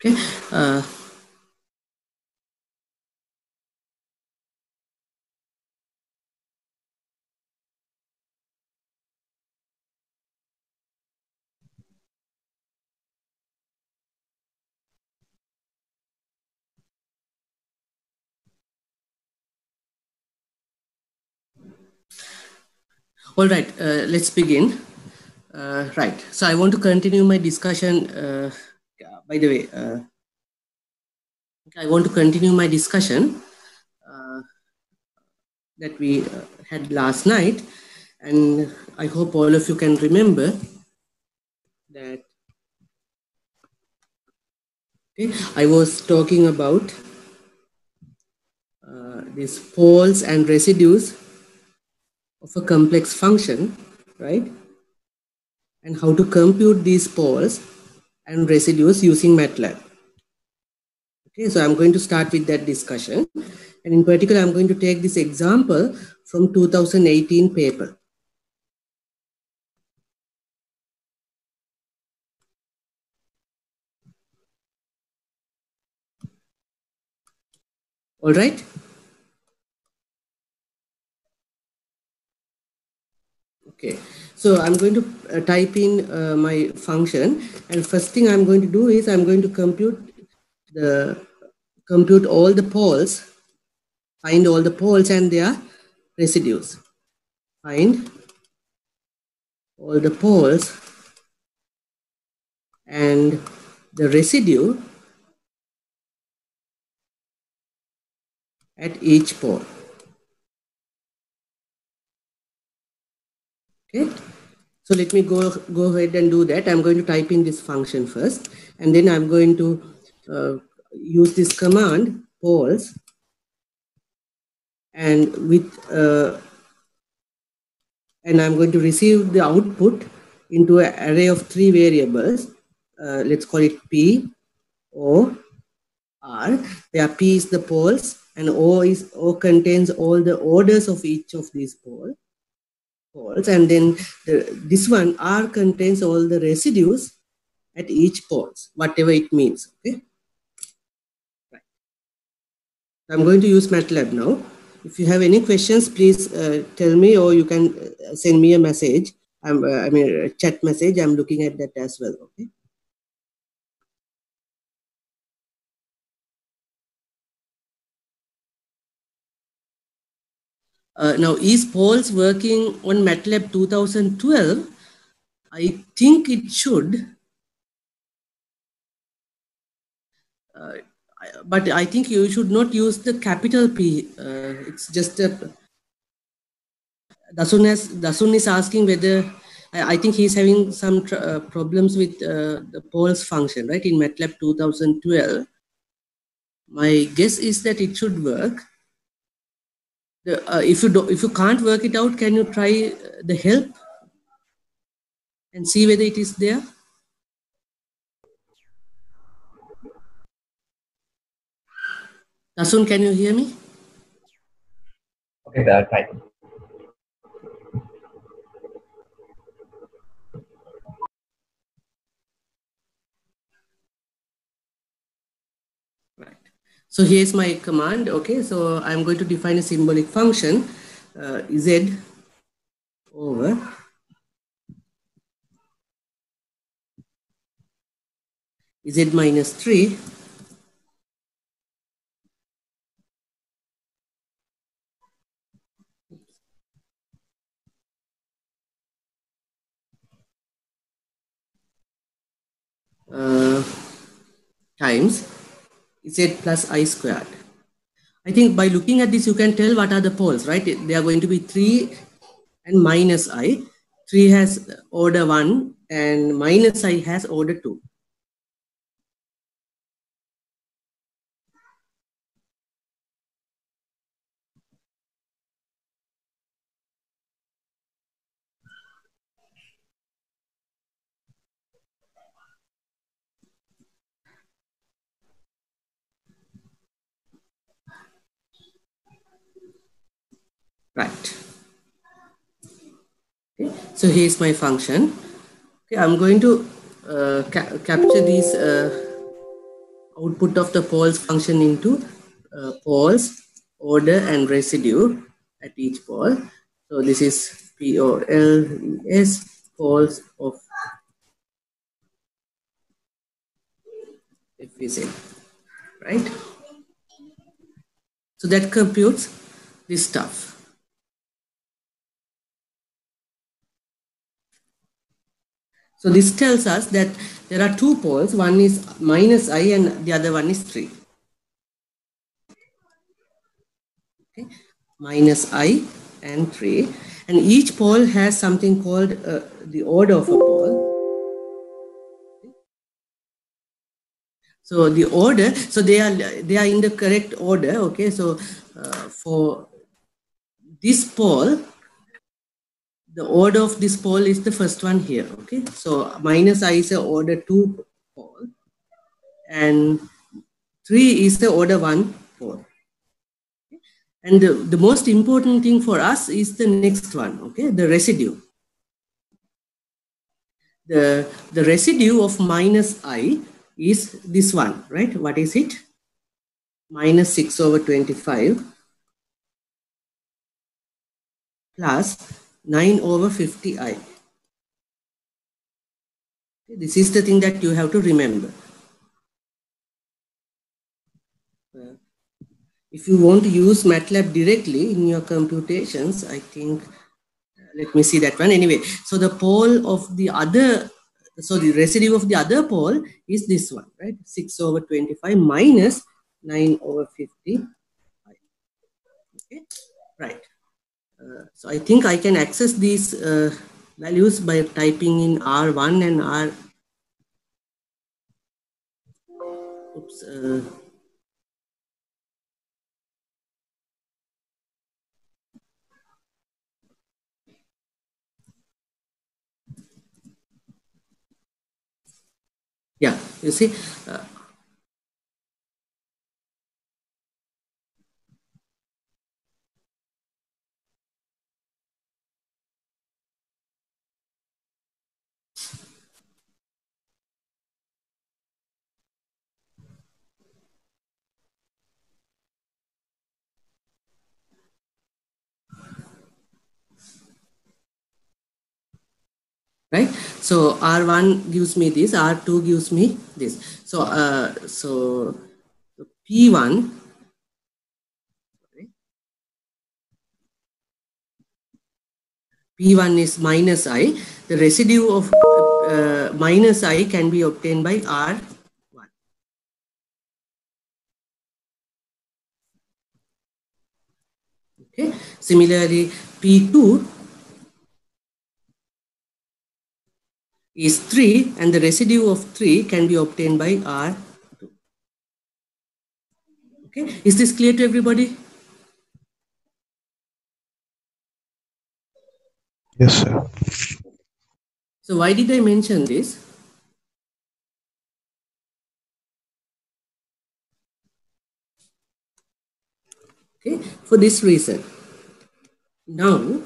Okay. All right, let's begin. Right, so I want to continue my discussion. By the way, I want to continue my discussion that we had last night, and I hope all of you can remember that. Okay, I was talking about these poles and residues of a complex function, right? And how to compute these poles and residues using MATLAB. Okay, so I'm going to start with that discussion. And in particular, I'm going to take this example from 2018 paper. All right? Okay, so I'm going to type in my function, and first thing I'm going to do is I'm going to compute all the poles, find all the poles and their residues. Find all the poles and the residue at each pole. Okay, so let me go ahead and do that. I'm going to type in this function first, and then I'm going to use this command poles, and I'm going to receive the output into an array of 3 variables. Let's call it P, O, R, where P is the poles and O contains all the orders of each of these poles, and then this one R contains all the residues at each poles, whatever it means. Okay, right. I'm going to use MATLAB now. If you have any questions, please tell me, or you can send me a message. I mean a chat message. I'm looking at that as well. Okay. Now, is poles working on MATLAB 2012? I think it should. But I think you should not use the capital P. It's just a. Dasun is asking whether. I think he's having some problems with the poles function, right, in MATLAB 2012. My guess is that it should work. If you can't work it out, can you try the help and see whether it is there? Dasun, can you hear me? Okay, try. Right. So here's my command. Okay, so I'm going to define a symbolic function z over z minus 3 times z plus I squared. I think by looking at this, you can tell what are the poles, right? They are going to be 3 and minus I. 3 has order 1 and minus I has order 2. Right. Okay. So here's my function. Okay, I'm going to capture these output of the poles function into poles, order and residue at each pole. So this is POLS, poles of FVC, right? So that computes this stuff. So this tells us that there are two poles, one is minus I and the other one is 3. Okay. Minus I and 3. And each pole has something called the order of a pole. So the order, so they are in the correct order. Okay, so for this pole, the order of this pole is the first one here. Okay, so minus I is the order 2 pole, and 3 is the order 1 pole. And the most important thing for us is the next one. Okay, the residue. The residue of minus I is this one, right? What is it? Minus 6 over 25 plus 9 over 50i. This is the thing that you have to remember. If you want to use MATLAB directly in your computations, I think, let me see that one. Anyway, so the pole of the other, so the residue of the other pole is this one, right? 6 over 25 minus 9 over 50. Okay, right. So I think I can access these values by typing in R1 and R. Oops. Yeah, you see. Right, so R1 gives me this, R2 gives me this. So so P1, P1 is minus I. The residue of minus I can be obtained by R1. Okay, similarly P2 is 3 and the residue of 3 can be obtained by R2. Okay, is this clear to everybody? Yes, sir. So why did I mention this? Okay, for this reason. Now,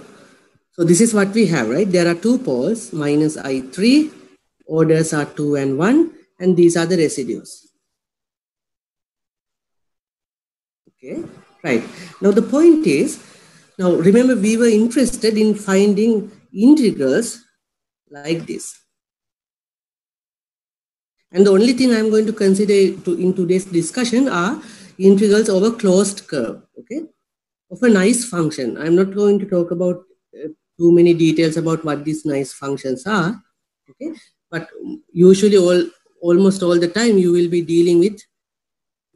so this is what we have, right? There are two poles, minus I3, orders are 2 and 1, and these are the residues. Okay, right. Now the point is, now remember we were interested in finding integrals like this. And the only thing I'm going to consider in today's discussion are integrals over closed curve, okay, of a nice function. I'm not going to talk about too many details about what these nice functions are, okay, but usually almost all the time you will be dealing with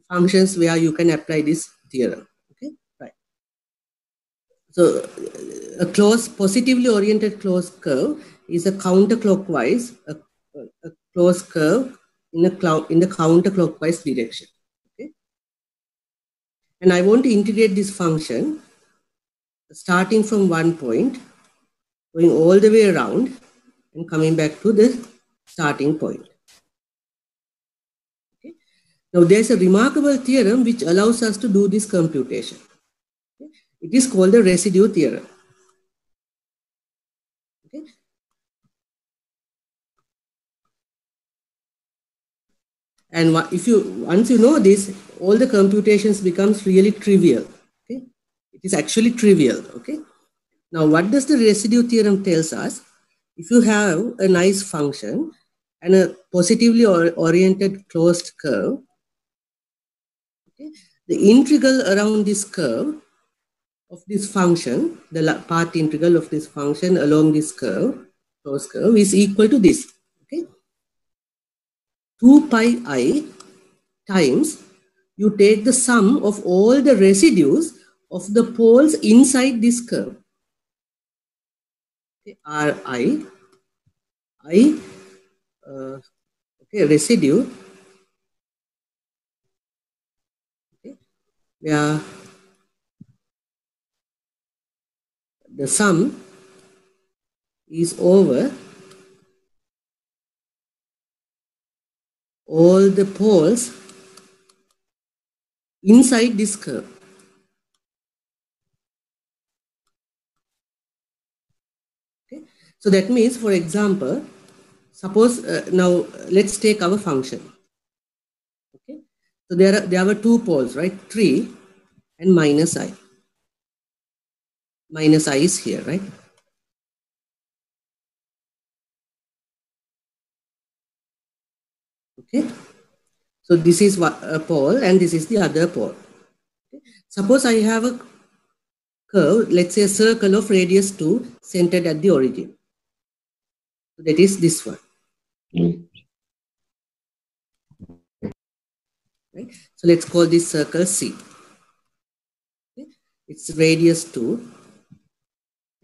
functions where you can apply this theorem, okay, right. So a positively oriented closed curve is a counterclockwise, a closed curve in the counterclockwise direction. Okay, and I want to integrate this function starting from one point, going all the way around, and coming back to the starting point. Okay. Now there's a remarkable theorem which allows us to do this computation. Okay. It is called the residue theorem. And once you know this, all the computations becomes really trivial. Okay, it is actually trivial. Okay. Now, what does the residue theorem tells us? If you have a nice function and a positively oriented closed curve, okay, the integral around this curve of this function, the path integral of this function along this curve, closed curve, is equal to this. Okay, 2 pi I times you take the sum of all the residues of the poles inside this curve. Okay, Ri, okay, residue, okay, where the sum is over all the poles inside this curve. Okay, so that means, for example, suppose now let's take our function. Okay, so there were two poles, right? 3 and minus I. Minus I is here, right? Okay, so this is a pole and this is the other pole. Okay. Suppose I have a curve, let's say a circle of radius 2 centered at the origin. So that is this one. Right? So let's call this circle C. Okay. It's radius 2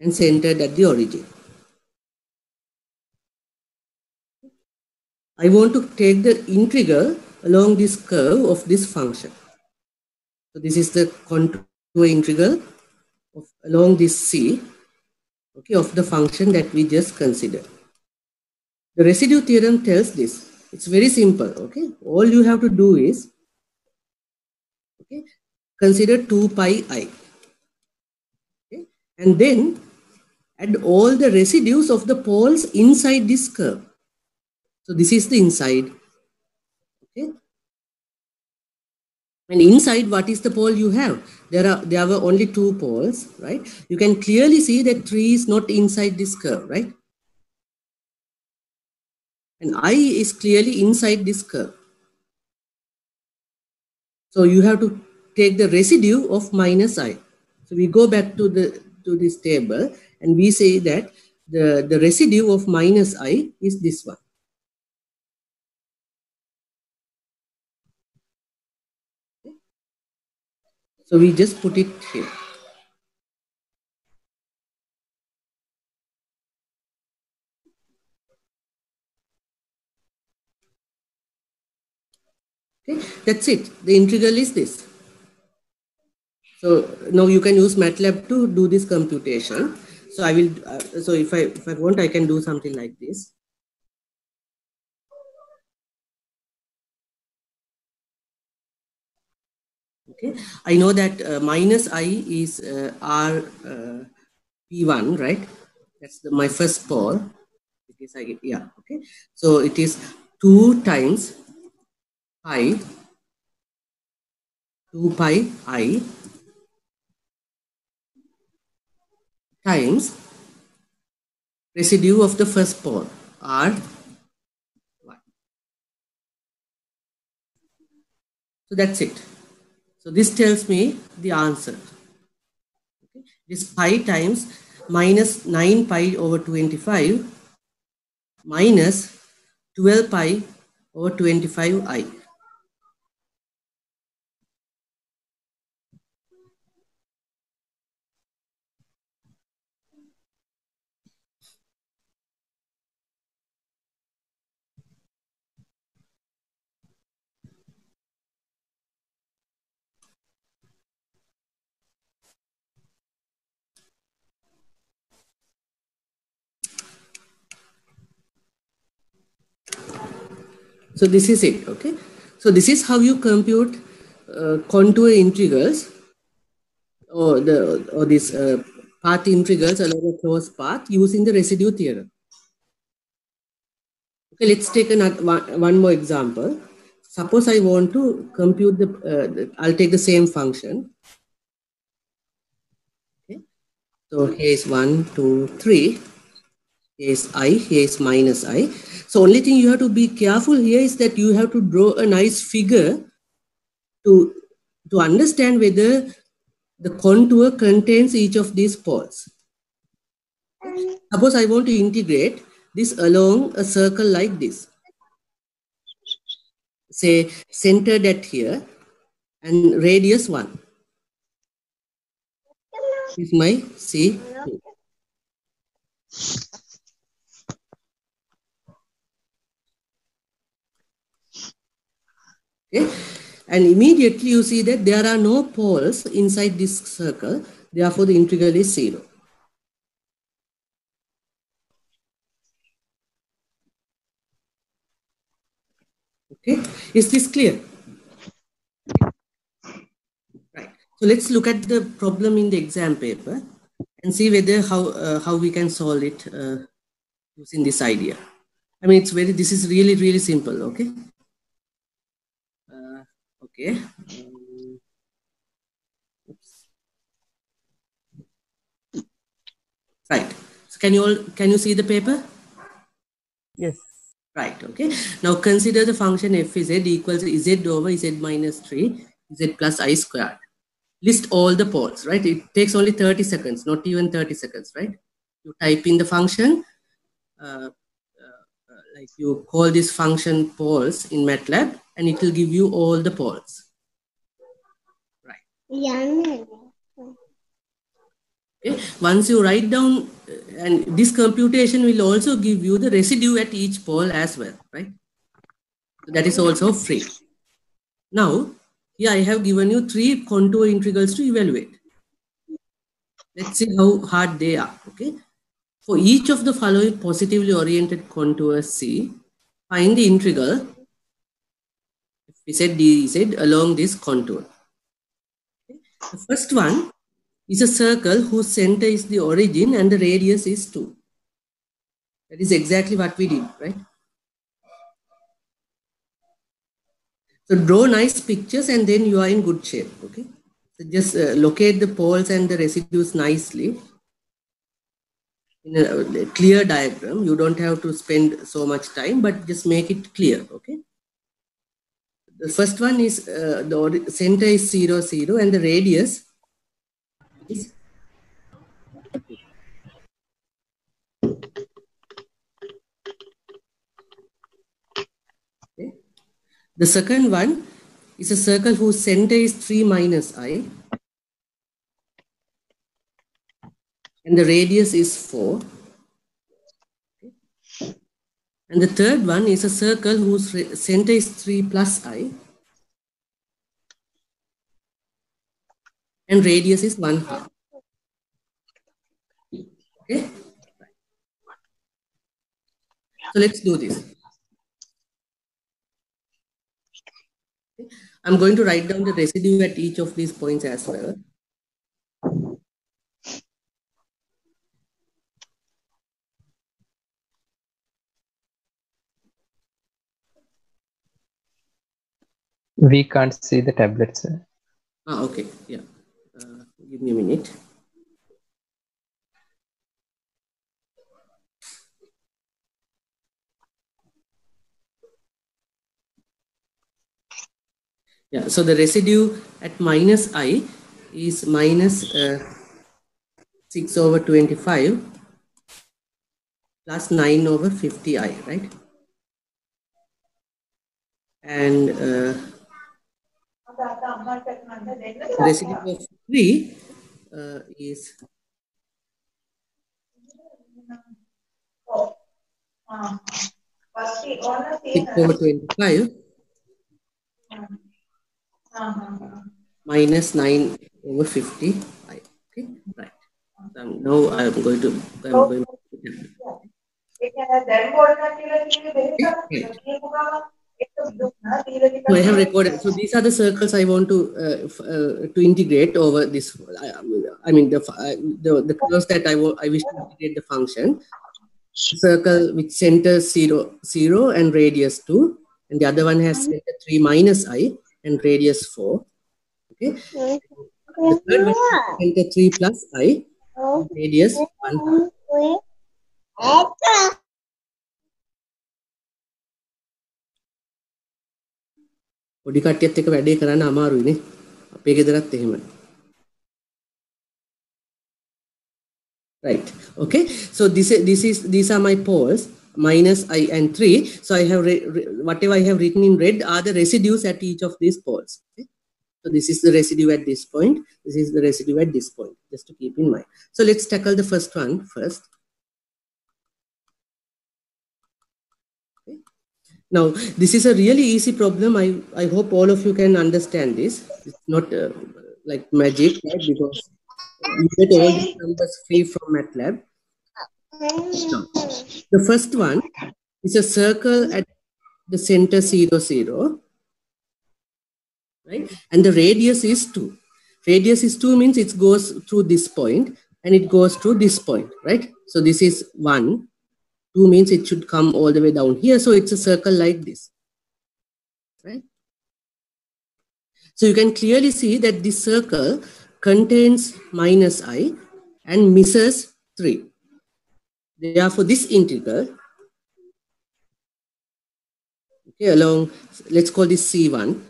and centered at the origin. I want to take the integral along this curve of this function. So this is the contour integral along this C, okay, of the function that we just considered. The residue theorem tells this. It's very simple. Okay, all you have to do is, okay, consider 2 pi I, okay, and then add all the residues of the poles inside this curve. So this is the inside. Okay, and inside, what is the pole you have? There were only two poles, right? You can clearly see that 3 is not inside this curve, right? And I is clearly inside this curve. So you have to take the residue of minus I. So we go back to this table and we say that the residue of minus I is this one. Okay. So we just put it here. Okay, that's it. The integral is this. So now you can use MATLAB to do this computation. So I will. So if I want, I can do something like this. Okay, I know that minus I is R P1, right? That's my first pole. It is yeah. Okay, so it is 2 times pi 2 pi I times residue of the first pole R1. So that's it. So this tells me the answer. Okay. This pi times minus 9 pi over 25 minus 12 pi over 25I. So this is it, okay? So this is how you compute contour integrals or this path integrals along a closed path using the residue theorem. Okay, let's take one more example. suppose I want to compute I'll take the same function. Okay. So here is 1, 2, 3. Here is I, here is minus I. So only thing you have to be careful here is that you have to draw a nice figure to understand whether the contour contains each of these poles. Suppose I want to integrate this along a circle like this. Say centered at here and radius 1. This is my C. Okay. And immediately you see that there are no poles inside this circle. Therefore, the integral is 0. Okay. Is this clear? Right. So let's look at the problem in the exam paper and see whether how we can solve it using this idea. I mean, this is really simple. Okay. Okay. Right. So can you see the paper? Yes. Right. Okay. Now consider the function f z equals z over z minus 3 z plus I squared. List all the poles. Right. It takes only 30 seconds, not even 30 seconds. Right. You type in the function. Like you call this function poles in MATLAB, and it will give you all the poles. Right. Yeah. Okay. Once you write down, and this computation will also give you the residue at each pole as well, right? So that is also free. Now, here I have given you 3 contour integrals to evaluate. Let's see how hard they are, okay? For each of the following positively oriented contours C, find the integral we said dz along this contour. Okay. The first one is a circle whose center is the origin and the radius is 2. That is exactly what we did, right? So draw nice pictures and then you are in good shape, okay? So just locate the poles and the residues nicely in a clear diagram. You don't have to spend so much time, but just make it clear, okay? The first one is the center is 0, 0 and the radius is okay. The second one is a circle whose center is 3 minus I and the radius is 4. Okay. And the third one is a circle whose center is 3 plus I and radius is 1/2. Okay. So let's do this. Okay. I'm going to write down the residue at each of these points as well. We can't see the tablet, sir. Okay. Yeah. Give me a minute. Yeah. So the residue at minus I is minus 6 over 25 plus 9 over 50I, right? And the residue of 3 is 6 over 25 minus 9 over 50. Okay, right. Now I'm going to. Okay, right. So I have recorded. So these are the circles I want to integrate over this. I mean the curves that I wish to integrate the function. Circle with center 0, 0 and radius 2, and the other one has center 3 minus I and radius 4. Okay. The third one has center 3 plus I and radius 1. පොඩි කට්ටියත් එක්ක වැඩේ කරන්න අමාරුයි නේ. අපේ ගෙදරත් එහෙමයි. Right. Okay. So these are my poles minus I and 3. So I have whatever I have written in red are the residues at each of these poles. Okay? So this is the residue at this point. This is the residue at this point. Just to keep in mind. So let's tackle the first one first. Okay. Now this is a really easy problem. I hope all of you can understand this. It's not like magic, right? Because you get all these numbers free from MATLAB. Now, the first one is a circle at the center 0, 0, right? And the radius is 2. Radius is 2 means it goes through this point and it goes through this point, right? So this is 1. 2 means it should come all the way down here. So it's a circle like this, right? So you can clearly see that this circle contains minus I and misses 3. Therefore, this integral, okay, along, let's call this C1.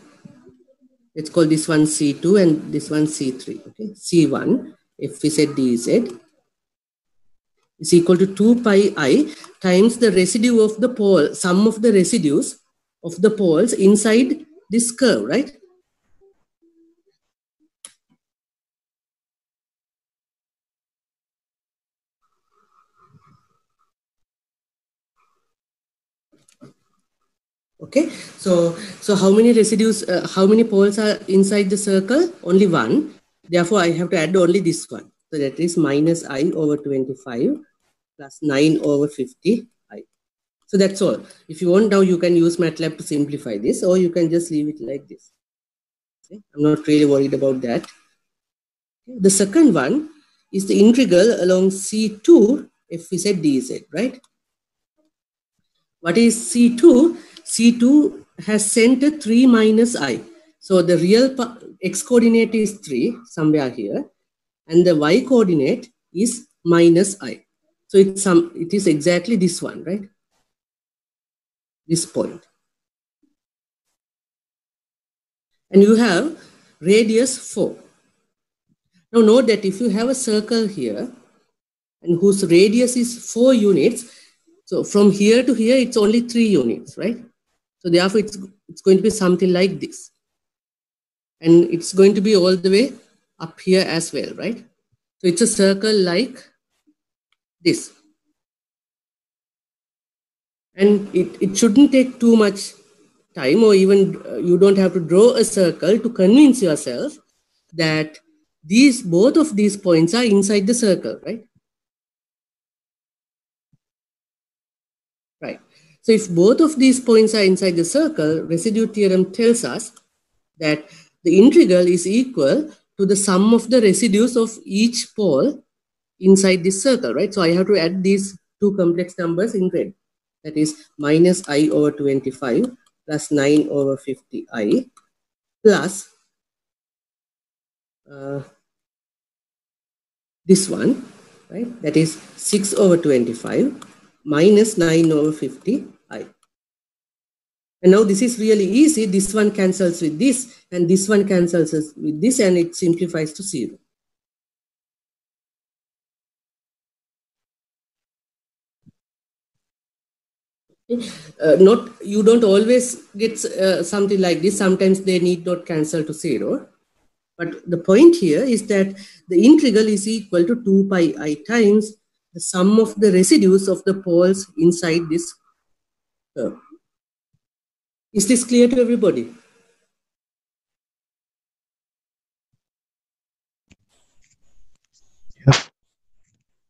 Let's call this one C2 and this one C3. Okay, C1, if we set dz, is equal to 2 pi I times the residue of the pole, sum of the residues of the poles inside this curve, right? Okay, so how many residues, how many poles are inside the circle? Only one. Therefore, I have to add only this one. So that is minus I over 25 plus 9 over 50 I. So that's all. If you want now, you can use MATLAB to simplify this, or you can just leave it like this. Okay? I'm not really worried about that. Okay. The second one is the integral along C2 if we set dz, right? What is C2? C2 has center 3 minus I. So the real x coordinate is 3 somewhere here, and the y coordinate is minus I. So it is exactly this one, right? This point. And you have radius 4. Now note that if you have a circle here and whose radius is 4 units, so from here to here, it's only 3 units, right? So therefore, it's going to be something like this. And it's going to be all the way up here as well, right? So it's a circle like this. And it shouldn't take too much time, or even you don't have to draw a circle to convince yourself that both of these points are inside the circle, right? Right. So if both of these points are inside the circle, residue theorem tells us that the integral is equal to the sum of the residues of each pole inside this circle, right? So I have to add these two complex numbers in red. That is minus I over 25 plus 9 over 50 I plus this one, right? That is 6 over 25 minus 9 over 50 I. And now this is really easy. This one cancels with this, and this one cancels with this, and it simplifies to 0. You don't always get something like this. Sometimes they need not cancel to 0. But the point here is that the integral is equal to 2 pi I times the sum of the residues of the poles inside this curve. Is this clear to everybody?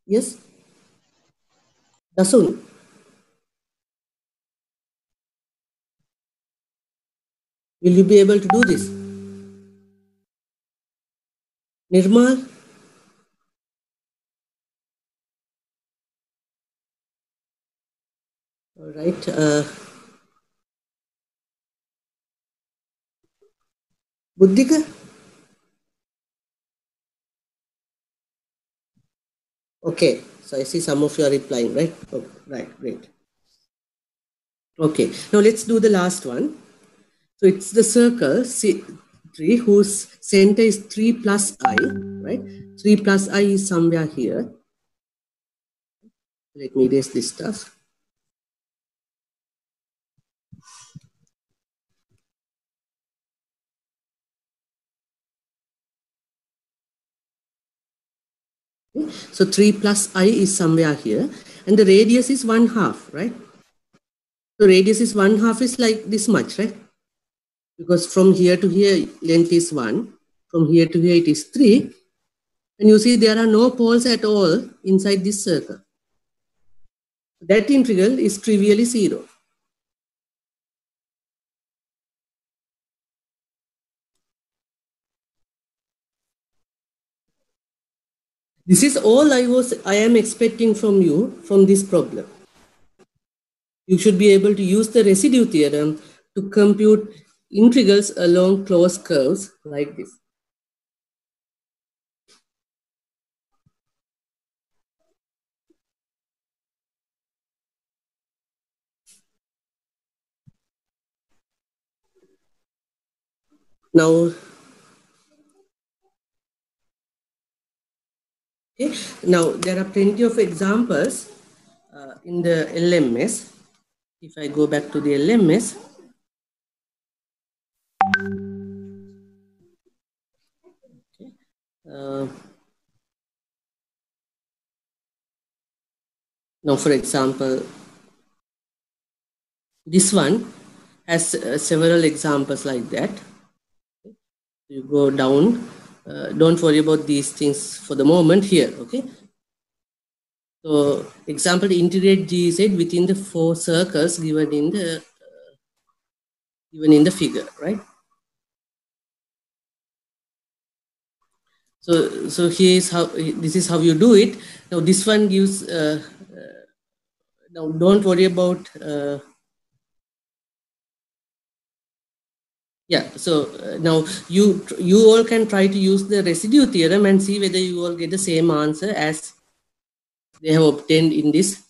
Yes? Dasun? Will you be able to do this? Nirmal? All right. Buddhika? Okay, so I see some of you are replying, right? Oh, right, great. Okay, now let's do the last one. So it's the circle C3 whose center is 3 plus I, right? 3 plus I is somewhere here. Let me erase this stuff. Okay. So 3 plus I is somewhere here. And the radius is 1/2, right? So radius is 1/2 is like this much, right? Because from here to here, length is 1. From here to here, it is 3. And you see there are no poles at all inside this circle. That integral is trivially 0. This is all I am expecting from you from this problem. You should be able to use the residue theorem to compute integrals along closed curves like this. Now, okay, now there are plenty of examples in the LMS. If I go back to the LMS, okay, now for example, this one has several examples like that. Okay. You go down, don't worry about these things for the moment here, okay? So example, integrate GZ within the 4 circles given in the figure, right? So here is how, this is how you do it. Now this one gives, now don't worry about, yeah, so now you all can try to use the residue theorem and see whether you all get the same answer as they have obtained in this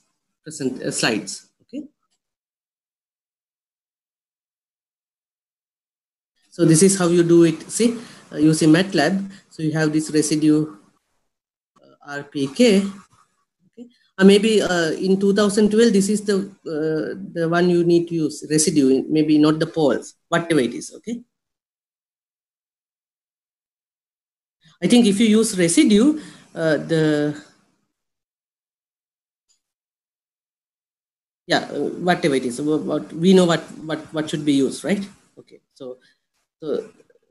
present slides, okay? So this is how you do it, see, using MATLAB. So you have this residue RPK, okay? Maybe in 2012, this is the one you need to use, residue, maybe not the poles, whatever it is, okay? I think if you use residue, whatever it is, we know what should be used, right? Okay, so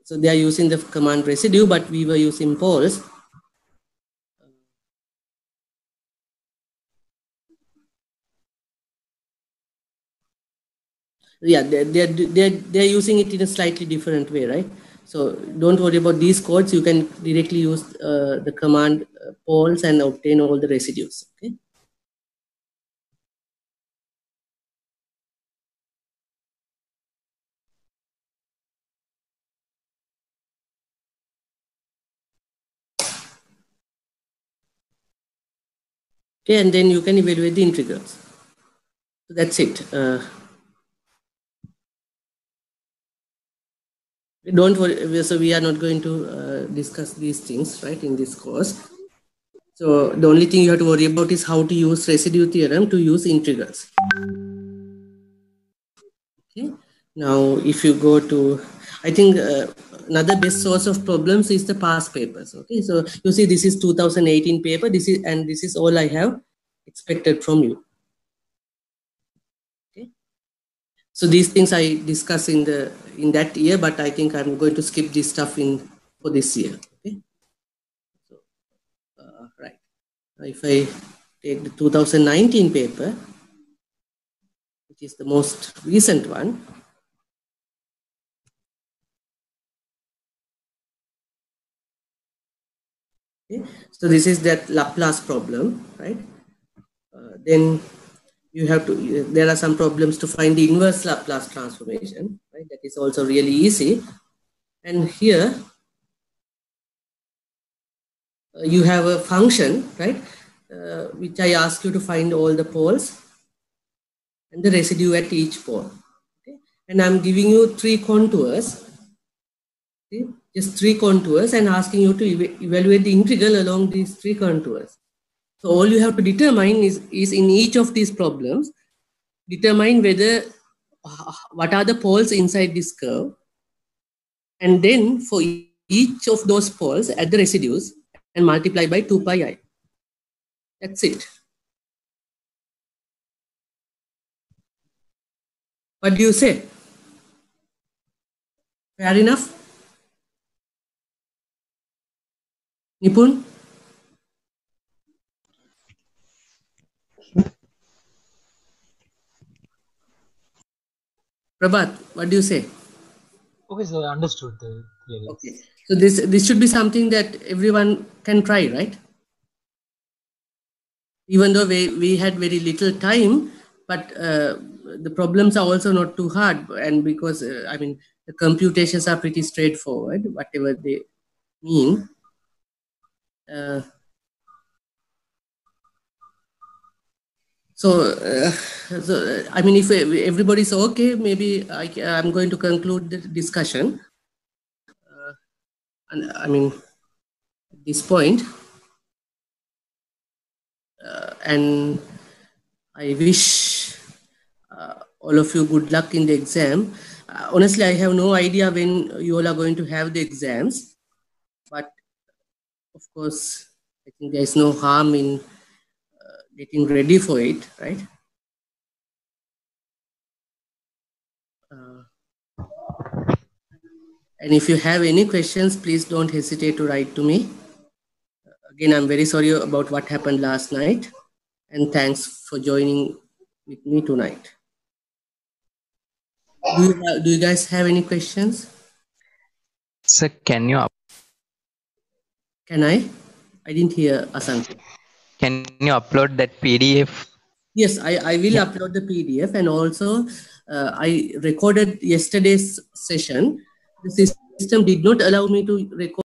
they are using the command residue, but we were using poles. Yeah, they're using it in a slightly different way, right? So don't worry about these codes. You can directly use the command poles and obtain all the residues, okay? Okay, and then you can evaluate the integrals. So that's it. Don't worry, so we are not going to discuss these things, right, in this course. So the only thing you have to worry about is how to use residue theorem to use integrals. Okay. Now, if you go to, I think another best source of problems is the past papers. Okay, so you see, this is 2018 paper. This is all I have expected from you. Okay. So these things I discuss in that year, but I think I'm going to skip this stuff for this year. Okay. So, right. If I take the 2019 paper, which is the most recent one. Okay. So this is that Laplace problem, right? Then you have to, there are some problems to find the inverse Laplace transformation, right? That is also really easy. And here you have a function, right, which I ask you to find all the poles and the residue at each pole. Okay? And I'm giving you 3 contours, okay? Just 3 contours, and asking you to evaluate the integral along these 3 contours. So all you have to determine is in each of these problems, determine whether what are the poles inside this curve, and then for each of those poles add the residues and multiply by 2 pi I. That's it. What do you say? Fair enough? Nipun? Prabhat, what do you say? Okay, sir, understood the theory. Okay. So this should be something that everyone can try, right? Even though we had very little time, but the problems are also not too hard, and because I mean the computations are pretty straightforward, whatever they mean. So I mean, if everybody's okay, maybe I'm going to conclude the discussion. And I mean, at this point, and I wish all of you good luck in the exam. Honestly, I have no idea when you all are going to have the exams, but of course, I think there is no harm in getting ready for it, right? And if you have any questions, please don't hesitate to write to me. Again, I'm very sorry about what happened last night, and thanks for joining with me tonight. Do you guys have any questions? Sir, can you Can I? I didn't hear Asante. Can you upload that PDF? Yes, I will upload the PDF, and also I recorded yesterday's session. The system did not allow me to record